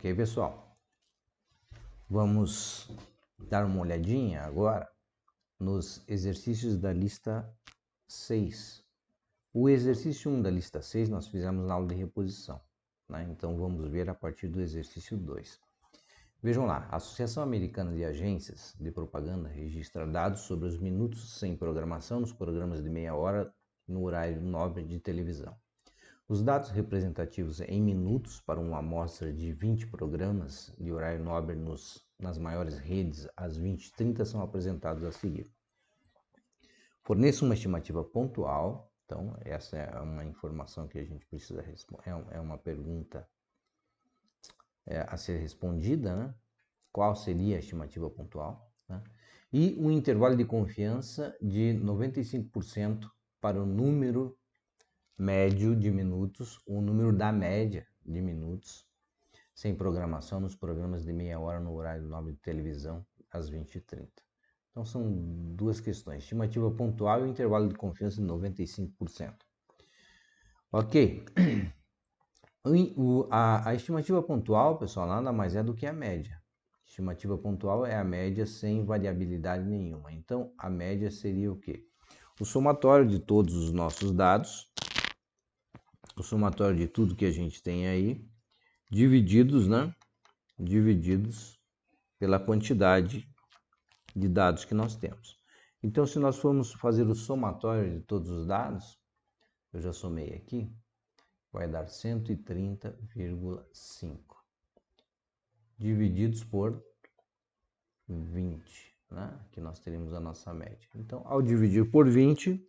Ok, pessoal? Vamos dar uma olhadinha agora nos exercícios da lista 6. O exercício 1 da lista 6 nós fizemos na aula de reposição, né? Então vamos ver a partir do exercício 2. Vejam lá, a Associação Americana de Agências de Propaganda registra dados sobre os minutos sem programação nos programas de meia hora no horário nobre de televisão. Os dados representativos em minutos para uma amostra de 20 programas de horário nobre nas maiores redes às 20h30 são apresentados a seguir. Forneça uma estimativa pontual. Então, essa é uma informação que a gente precisa responder. É uma pergunta a ser respondida, né? Qual seria a estimativa pontual? Né? E um intervalo de confiança de 95% para o número médio de minutos, o número da média de minutos sem programação nos programas de meia hora no horário nobre de televisão às 20h30. Então são duas questões, estimativa pontual e intervalo de confiança de 95%. Ok. A estimativa pontual, pessoal, nada mais é do que a média. Estimativa pontual é a média sem variabilidade nenhuma. Então a média seria o quê? O somatório de todos os nossos dados, o somatório de tudo que a gente tem aí, divididos, né? Divididos pela quantidade de dados que nós temos. Então, se nós formos fazer o somatório de todos os dados, eu já somei aqui, vai dar 130,5 divididos por 20, né? Que nós teremos a nossa média. Então, ao dividir por 20,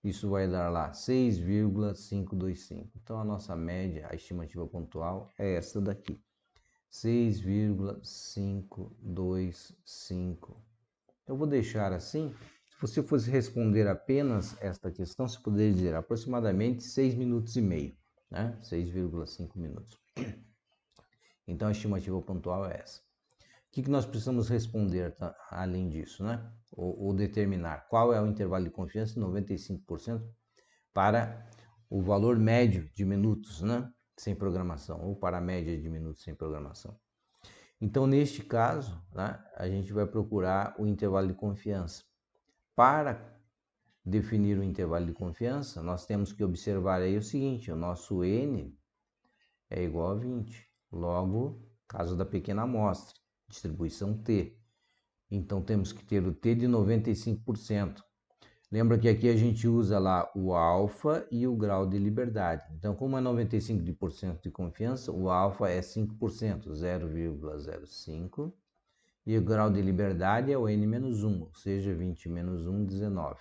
isso vai dar lá 6,525. Então, a nossa média, a estimativa pontual, é essa daqui. 6,525. Eu vou deixar assim. Se você fosse responder apenas esta questão, você poderia dizer aproximadamente 6 minutos e meio, né? 6,5 minutos. Então, a estimativa pontual é essa. O que nós precisamos responder além disso, né? Ou determinar qual é o intervalo de confiança, 95%, para o valor médio de minutos, né? Sem programação, ou para a média de minutos sem programação. Então, neste caso, né, a gente vai procurar o intervalo de confiança. Para definir o intervalo de confiança, nós temos que observar aí o seguinte, o nosso N é igual a 20. Logo, caso da pequena amostra, distribuição T. Então, temos que ter o T de 95%. Lembra que aqui a gente usa lá o alfa e o grau de liberdade. Então, como é 95% de confiança, o alfa é 5%, 0,05. E o grau de liberdade é o N-1, ou seja, 20 menos 1, 19.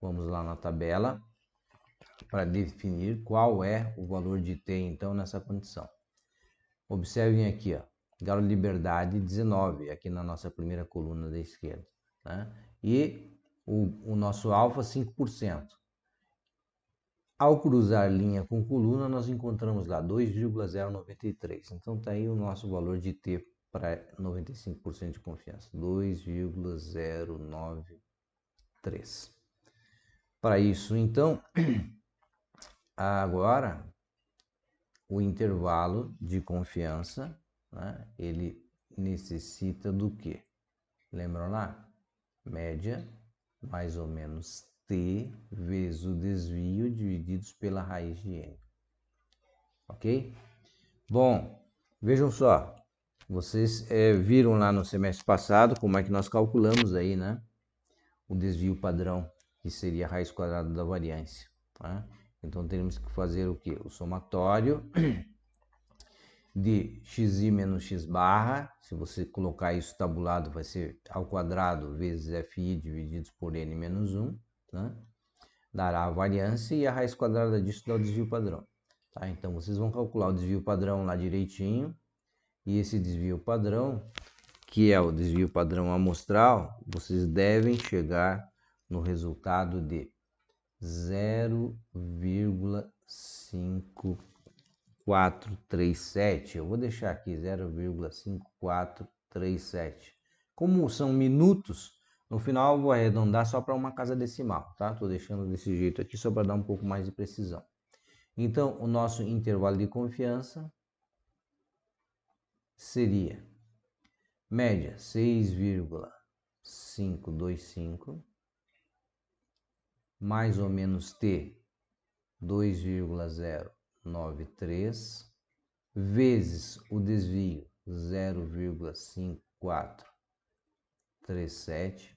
Vamos lá na tabela para definir qual é o valor de T, então, nessa condição. Observem aqui, ó, grau de liberdade 19, aqui na nossa primeira coluna da esquerda, né? E o nosso alfa 5%. Ao cruzar linha com coluna, nós encontramos lá 2,093. Então está aí o nosso valor de T para 95% de confiança, 2,093. Para isso, então, agora o intervalo de confiança, né, ele necessita do quê? Lembram lá? Média mais ou menos T vezes o desvio divididos pela raiz de N. Ok? Bom, vejam só. Vocês viram lá no semestre passado como é que nós calculamos aí, né? O desvio padrão, que seria a raiz quadrada da variância. Tá? Então, teremos que fazer o quê? O somatório de xi menos x barra. Se você colocar isso tabulado, vai ser ao quadrado vezes fi divididos por n menos 1. Né? Dará a variância e a raiz quadrada disso dá o desvio padrão. Tá? Então, vocês vão calcular o desvio padrão lá direitinho. E esse desvio padrão, que é o desvio padrão amostral, vocês devem chegar no resultado de 0,5437. Eu vou deixar aqui 0,5437. Como são minutos, no final eu vou arredondar só para uma casa decimal, tá? Estou deixando desse jeito aqui só para dar um pouco mais de precisão. Então, o nosso intervalo de confiança seria média 6,525 mais ou menos T 2,093 vezes o desvio 0,5437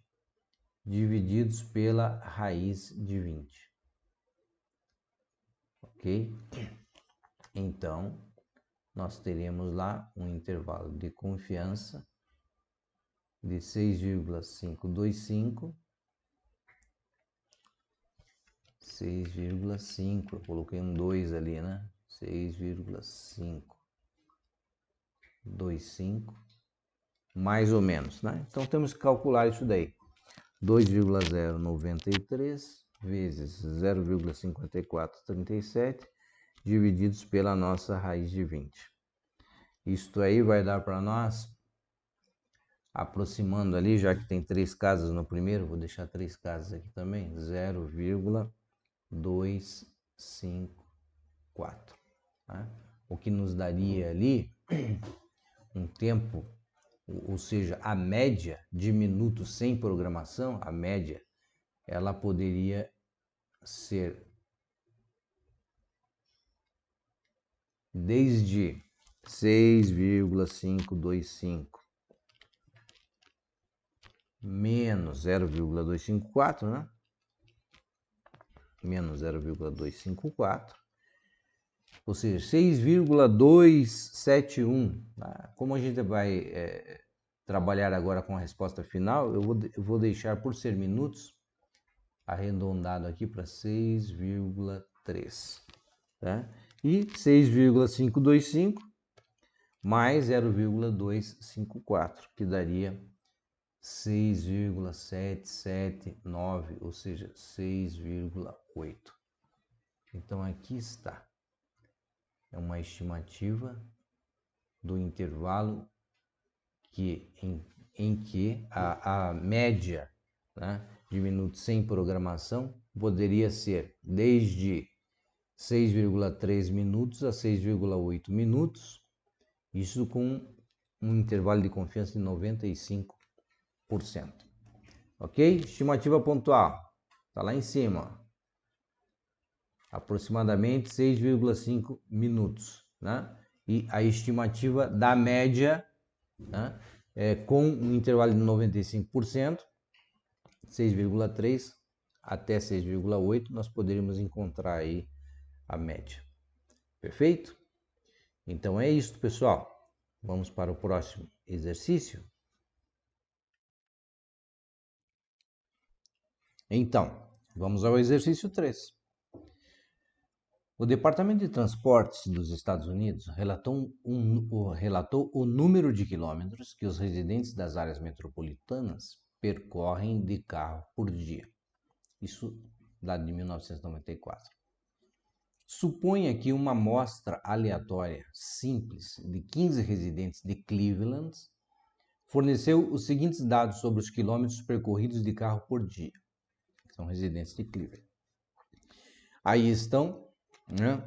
divididos pela raiz de 20. Ok? Então, nós teremos lá um intervalo de confiança de 6,525, 6,5, eu coloquei um 2 ali, né? 6,525, mais ou menos, né? Então temos que calcular isso daí. 2,093 vezes 0,5437 divididos pela nossa raiz de 20. Isto aí vai dar para nós, aproximando ali, já que tem 3 casas no primeiro, vou deixar 3 casas aqui também, 0,254. Tá? O que nos daria ali um tempo, ou seja, a média de minutos sem programação, a média, ela poderia ser desde 6,525 menos 0,254, né? Menos 0,254, ou seja, 6,271. Tá? Como a gente vai trabalhar agora com a resposta final, eu vou deixar por ser minutos arredondado aqui para 6,3. Tá? E 6,525 mais 0,254, que daria 6,779, ou seja, 6,8. Então aqui está. É uma estimativa do intervalo em que a média, né, de minutos sem programação poderia ser desde 6,3 minutos a 6,8 minutos, isso com um intervalo de confiança de 95%. Ok? Estimativa pontual, está lá em cima, aproximadamente 6,5 minutos, né? E a estimativa da média, né, com um intervalo de 95%, 6,3 até 6,8, nós poderíamos encontrar aí a média. Perfeito? Então é isso, pessoal. Vamos para o próximo exercício. Então, vamos ao exercício 3. O Departamento de Transportes dos Estados Unidos relatou o número de quilômetros que os residentes das áreas metropolitanas percorrem de carro por dia. Isso dado de 1994. Suponha que uma amostra aleatória simples de 15 residentes de Cleveland forneceu os seguintes dados sobre os quilômetros percorridos de carro por dia. São residentes de Cleveland. Aí estão, né,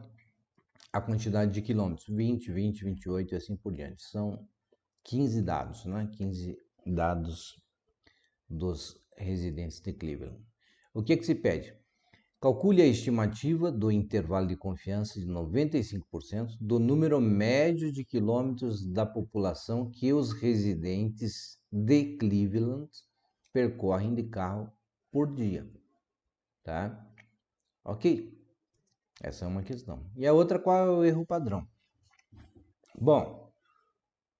a quantidade de quilômetros, 20, 20, 28 e assim por diante. São 15 dados, né? 15 dados dos residentes de Cleveland. O que se pede? Calcule a estimativa do intervalo de confiança de 95% do número médio de quilômetros da população que os residentes de Cleveland percorrem de carro por dia. Tá? Ok? Essa é uma questão. E a outra, qual é o erro padrão? Bom,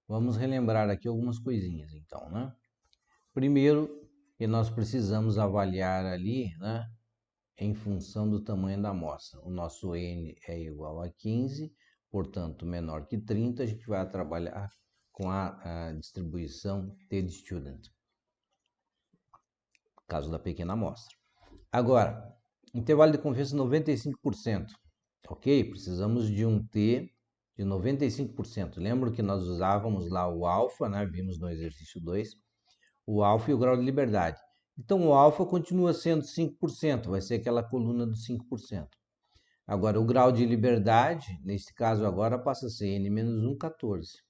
vamos relembrar aqui algumas coisinhas, então, né? Primeiro, que nós precisamos avaliar ali, né, em função do tamanho da amostra. O nosso N é igual a 15, portanto, menor que 30, a gente vai trabalhar com a distribuição T de student, caso da pequena amostra. Agora, intervalo de confiança 95%. Ok? Precisamos de um T de 95%. Lembra que nós usávamos lá o alfa, né? Vimos no exercício 2, o alfa e o grau de liberdade. Então, o alfa continua sendo 5%, vai ser aquela coluna dos 5%. Agora, o grau de liberdade, nesse caso agora, passa a ser N-1, 14.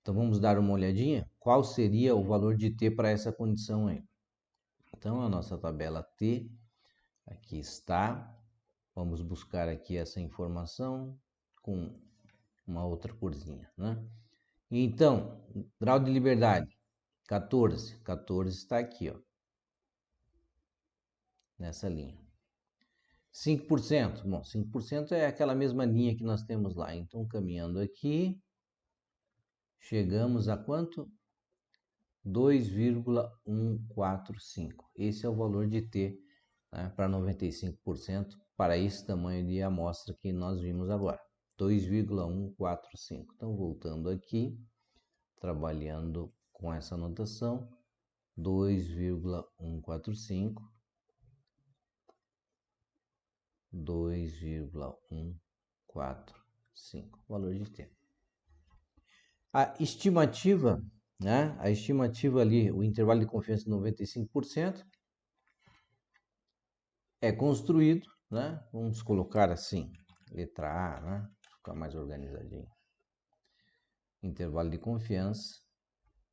Então vamos dar uma olhadinha. Qual seria o valor de t para essa condição aí? Então a nossa tabela t aqui está. Vamos buscar aqui essa informação com uma outra corzinha, né? Então, grau de liberdade 14. 14 está aqui, ó, nessa linha. 5%. Bom, 5% é aquela mesma linha que nós temos lá. Então, caminhando aqui, chegamos a quanto? 2,145. Esse é o valor de t, né, para 95%, para esse tamanho de amostra que nós vimos agora. 2,145. Então, voltando aqui, trabalhando com essa notação, 2,145, 2,145, valor de t. A estimativa, né? A estimativa ali, o intervalo de confiança de 95%, é construído, né? Vamos colocar assim, letra A, né? Ficar mais organizadinho. Intervalo de confiança,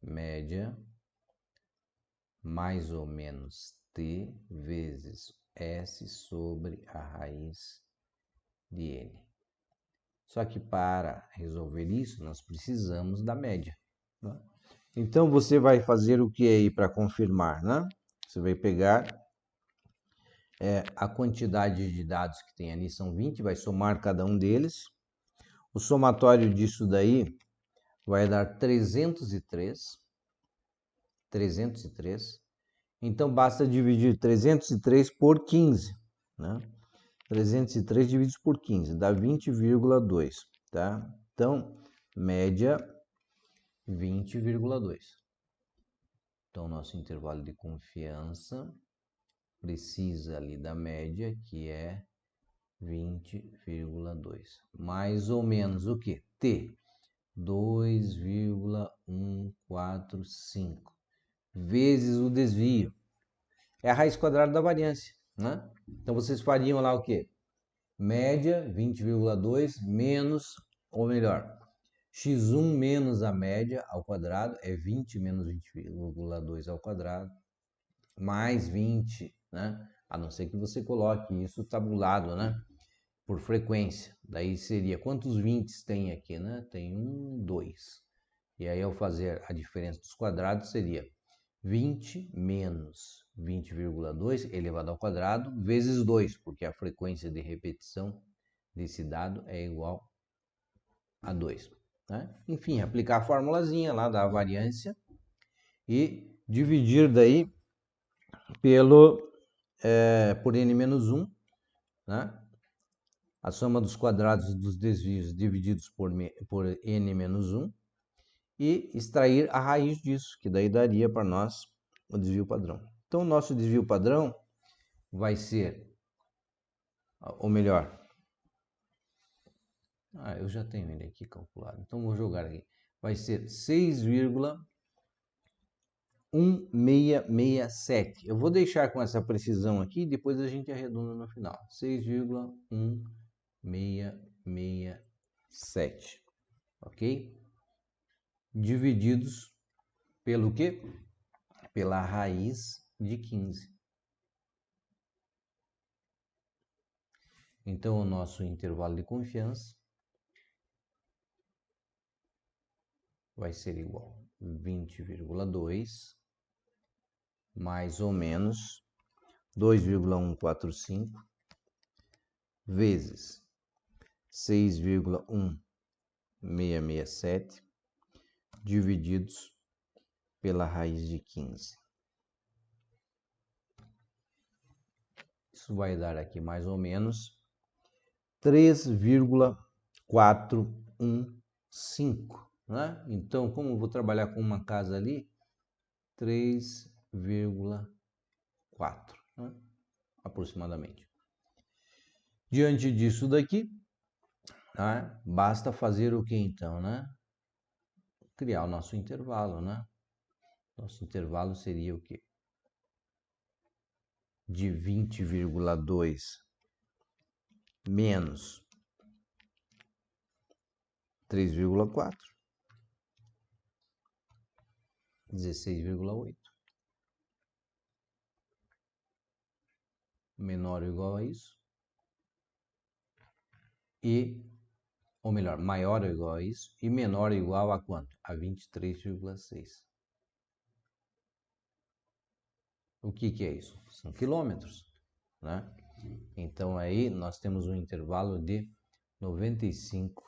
média, mais ou menos t vezes S sobre a raiz de N. Só que para resolver isso, nós precisamos da média, né? Então, você vai fazer o que aí para confirmar, né? Você vai pegar a quantidade de dados que tem ali, são 20, vai somar cada um deles. O somatório disso daí vai dar 303. 303. Então, basta dividir 303 por 15, né? 303 divididos por 15 dá 20,2, tá? Então, média 20,2. Então, nosso intervalo de confiança precisa ali da média, que é 20,2. Mais ou menos o que? T, 2,145 vezes o desvio. É a raiz quadrada da variância, né? Então, vocês fariam lá o quê? Média, 20,2 menos, ou melhor, x1 menos a média ao quadrado, é 20 menos 20,2 ao quadrado, mais 20, né? A não ser que você coloque isso tabulado, né? Por frequência. Daí seria, quantos 20 tem aqui, né? Tem 1, 2. E aí, ao fazer a diferença dos quadrados, seria 20 menos 20,2 elevado ao quadrado vezes 2, porque a frequência de repetição desse dado é igual a 2. Né? Enfim, aplicar a formulazinha lá da variância e dividir daí por n menos 1, né? A soma dos quadrados dos desvios divididos por n menos 1 e extrair a raiz disso, que daí daria para nós o desvio padrão. Então, o nosso desvio padrão vai ser, ou melhor, eu já tenho ele aqui calculado, então vou jogar aqui. Vai ser 6,1667. Eu vou deixar com essa precisão aqui, depois a gente arredonda no final. 6,1667, ok? Divididos pelo quê? Pela raiz de 15. Então, o nosso intervalo de confiança vai ser igual a 20,2 mais ou menos 2,145 vezes 6,1667 divididos pela raiz de 15. Isso vai dar aqui mais ou menos 3,415, né? Então, como eu vou trabalhar com uma casa ali, 3,4, né? Aproximadamente. Diante disso daqui, né? Basta fazer o que então, né? Criar o nosso intervalo, né? Nosso intervalo seria o quê? De 20,2 menos 3,4 16,8. Menor ou igual a isso. Ou melhor, maior ou igual a isso. E menor ou igual a quanto? A 23,6. O que é isso? São quilômetros, né? Então aí nós temos um intervalo de 95%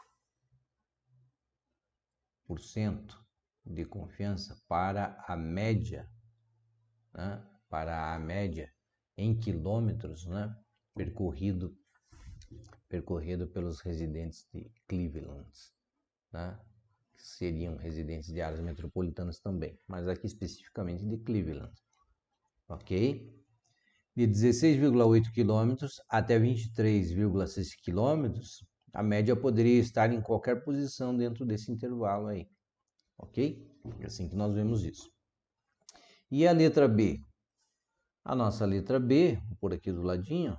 de confiança para a média, né? Para a média em quilômetros, né? Percorrido pelos residentes de Cleveland, né? Que seriam residentes de áreas metropolitanas também, mas aqui especificamente de Cleveland, ok? De 16,8 km até 23,6 km, a média poderia estar em qualquer posição dentro desse intervalo aí, ok? É assim que nós vemos isso. E a letra B? A nossa letra B, por aqui do ladinho,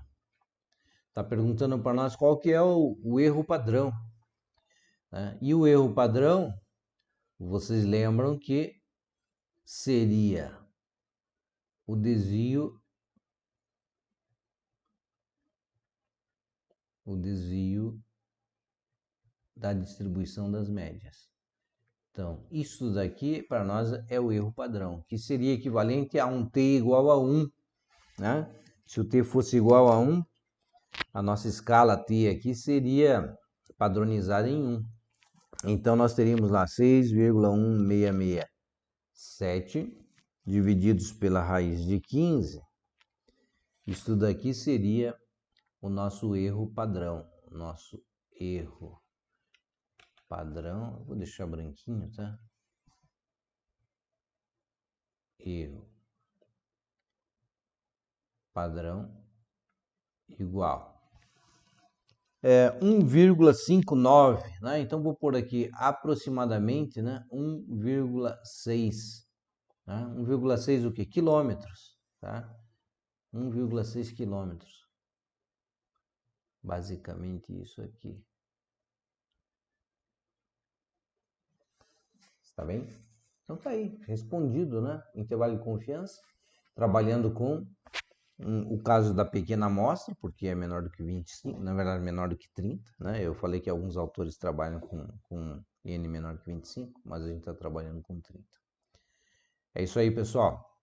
está perguntando para nós qual que é o erro padrão, né? E o erro padrão, vocês lembram que seria o desvio da distribuição das médias. Então, isso daqui para nós é o erro padrão, que seria equivalente a um t igual a 1, né? Se o t fosse igual a 1, a nossa escala t aqui seria padronizada em 1. Então, nós teríamos lá 6,1667 divididos pela raiz de 15. Isso daqui seria o nosso erro padrão. Nosso erro padrão, vou deixar branquinho, tá? Erro padrão igual 1,59, né? Então vou pôr aqui aproximadamente, né? 1,6, né? 1,6 o que? Quilômetros, tá? 1,6 quilômetros. Basicamente isso aqui. Tá bem? Então tá aí, respondido, né? Intervalo de confiança, trabalhando com o caso da pequena amostra, porque é menor do que 25, na verdade menor do que 30, né? Eu falei que alguns autores trabalham com N menor que 25, mas a gente está trabalhando com 30. É isso aí, pessoal.